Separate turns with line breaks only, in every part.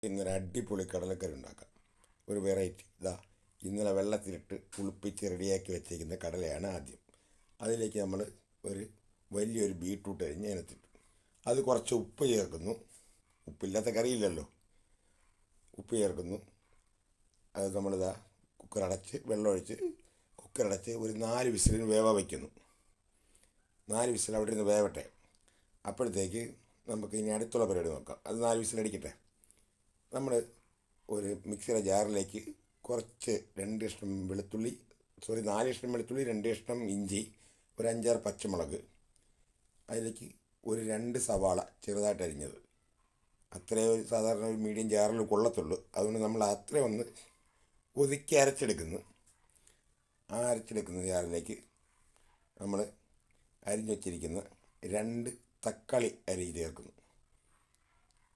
ഇന്നൊരു അടിപൊളി കടലക്കറി ഉണ്ടാക്കാം. ഒരു വെറൈറ്റി. ഇന്നലെ വെള്ളത്തിലിട്ട് കുളിപ്പിച്ച് റെഡിയാക്കി വെച്ചിരിക്കുന്ന കടലയാണ് ആദ്യം. അതിലേക്ക് നമ്മൾ ഒരു വലിയൊരു ബീട്രൂട്ട് അരിഞ്ഞ് അതിനകത്തിട്ടു. അത് കുറച്ച് ഉപ്പ് ചേർക്കുന്നു. ഉപ്പില്ലാത്ത കറിയില്ലല്ലോ. ഉപ്പ് ചേർക്കുന്നു. അത് നമ്മളിതാ കുക്കറടച്ച് വെള്ളമൊഴിച്ച് കുക്കറടച്ച് ഒരു 4 വിസിലിന് വയ്ക്കുന്നു. 4 വിസിൽ അവിടെ ഇരുന്ന് വേവട്ടെ. അപ്പോഴത്തേക്ക് നമുക്ക് ഇനി അടുത്തുള്ള പരിപാടി നോക്കാം. അത് 4 വിസിലടിക്കട്ടെ. നമ്മൾ ഒരു മിക്സിയുടെ ജാറിലേക്ക് കുറച്ച് 2 കഷ്ണം വെളുത്തുള്ളി, 4 കഷ്ണം വെളുത്തുള്ളി, 2 കഷ്ണം ഇഞ്ചി, ഒരു 5-6 പച്ചമുളക്, അതിലേക്ക് ഒരു 2 സവാള ചെറുതായിട്ട് അരിഞ്ഞത്. അത്രയും ഒരു സാധാരണ ഒരു മീഡിയം ജാറിൽ കൊള്ളത്തുള്ളൂ. അതുകൊണ്ട് നമ്മൾ അത്രയും ഒന്ന് ഒതുക്കി അരച്ചെടുക്കുന്നു. ആ അരച്ചെടുക്കുന്ന ജാറിലേക്ക് നമ്മൾ അരിഞ്ഞു വച്ചിരിക്കുന്ന 2 തക്കാളി ചേർക്കുന്നു.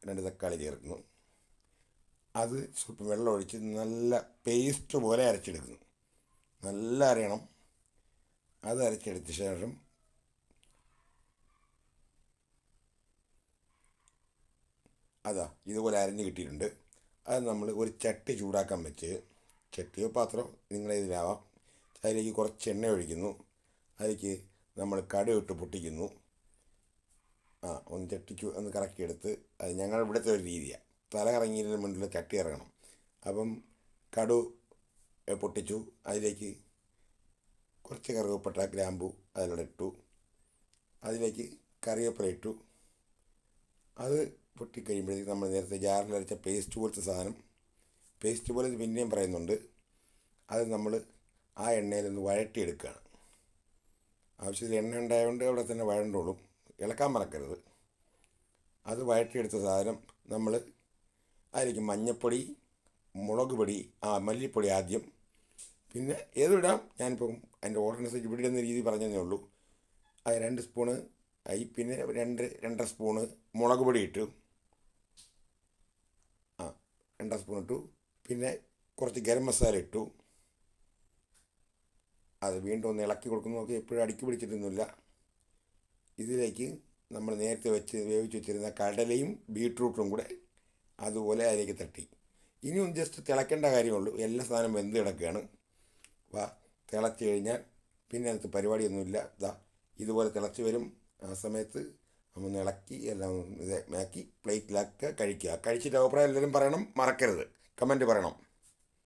2 തക്കാളി ചേർക്കുന്നു. അത് സ്വല്പം വെള്ളം ഒഴിച്ച് നല്ല പേസ്റ്റ് പോലെ അരച്ചെടുക്കുന്നു. നല്ല അരയണം. അത് അരച്ചെടുത്ത ശേഷം ഇതുപോലെ അരഞ്ഞ് കിട്ടിയിട്ടുണ്ട്. അത് നമ്മൾ ഒരു ചട്ടി ചൂടാക്കാൻ വെച്ച്, ചട്ടിയോ പാത്രം നിങ്ങളേതിലാവാം, അതിലേക്ക് കുറച്ച് എണ്ണ ഒഴിക്കുന്നു. അതിലേക്ക് നമ്മൾ കടുക് ഇട്ട് പൊട്ടിക്കുന്നു. ഒന്ന് ചട്ടിക്ക് ഒന്ന് കറക്കിയെടുത്ത്, അത് ഞങ്ങളുടെ ഇവിടുത്തെ ഒരു രീതിയാണ്. തല കറങ്ങിയതിന് മുന്നിൽ ചട്ടി ഇറങ്ങണം. അപ്പം കടുക് പൊട്ടിച്ചു. അതിലേക്ക് കുറച്ച് കറുവപ്പട്ട, ഗ്രാമ്പു അതിലൂടെ ഇട്ടു. അതിലേക്ക് കറിവേപ്പില ഇട്ടു. അത് പൊട്ടിക്കഴിയുമ്പോഴത്തേക്ക് നമ്മൾ നേരത്തെ ജാറിലരച്ച പേസ്റ്റ് പോലത്തെ സാധനം, പേസ്റ്റ് പോലെ പിന്നെയും പറയുന്നുണ്ട്, അത് നമ്മൾ ആ എണ്ണയിലൊന്ന് വഴറ്റിയെടുക്കുകയാണ്. ആവശ്യത്തിൽ എണ്ണ ഉണ്ടായതുകൊണ്ട് അവിടെ തന്നെ വഴണ്ടോളും, ഇളക്കാൻ മറക്കരുത്. അത് വഴറ്റിയെടുത്ത സാധനം നമ്മൾ അതിലേക്ക് മഞ്ഞൾപ്പൊടി, മുളക് പൊടി, മല്ലിപ്പൊടി ആദ്യം, പിന്നെ ഏതിടാം. ഞാനിപ്പം അതിൻ്റെ ഓർഡിനൻസ് ഇവിടെ ഇടുന്ന രീതി പറഞ്ഞതേ ഉള്ളൂ. അത് 2 സ്പൂണ് പിന്നെ 2.5 സ്പൂണ് മുളക് പൊടി ഇട്ടു. 2 സ്പൂൺ ഇട്ടു. പിന്നെ കുറച്ച് ഗരം മസാല ഇട്ടു. അത് വീണ്ടും ഒന്ന് ഇളക്കി കൊടുക്കുന്നു. നോക്കി എപ്പോഴും അടുക്കി പിടിച്ചിട്ടൊന്നുമില്ല. ഇതിലേക്ക് നമ്മൾ നേരത്തെ വേവിച്ച് വെച്ചിരുന്ന കടലയും ബീട്രൂട്ടും കൂടെ അതുപോലെ അതിലേക്ക് തട്ടി. ഇനിയും ജസ്റ്റ് തിളക്കേണ്ട കാര്യമുള്ളൂ. എല്ലാ സാധനം വെന്ത് കിടക്കുകയാണ്. തിളച്ച് കഴിഞ്ഞാൽ പിന്നെ അതിനകത്ത് പരിപാടിയൊന്നുമില്ല. ഇതുപോലെ തിളച്ച് വരും. ആ സമയത്ത് ഒന്ന് ഇളക്കി എല്ലാം ഇതാക്കി പ്ലേറ്റിലാക്കുക, കഴിക്കുക. കഴിച്ചിട്ട് അഭിപ്രായം എല്ലാവരും പറയണം, മറക്കരുത്, കമൻറ്റ് പറയണം.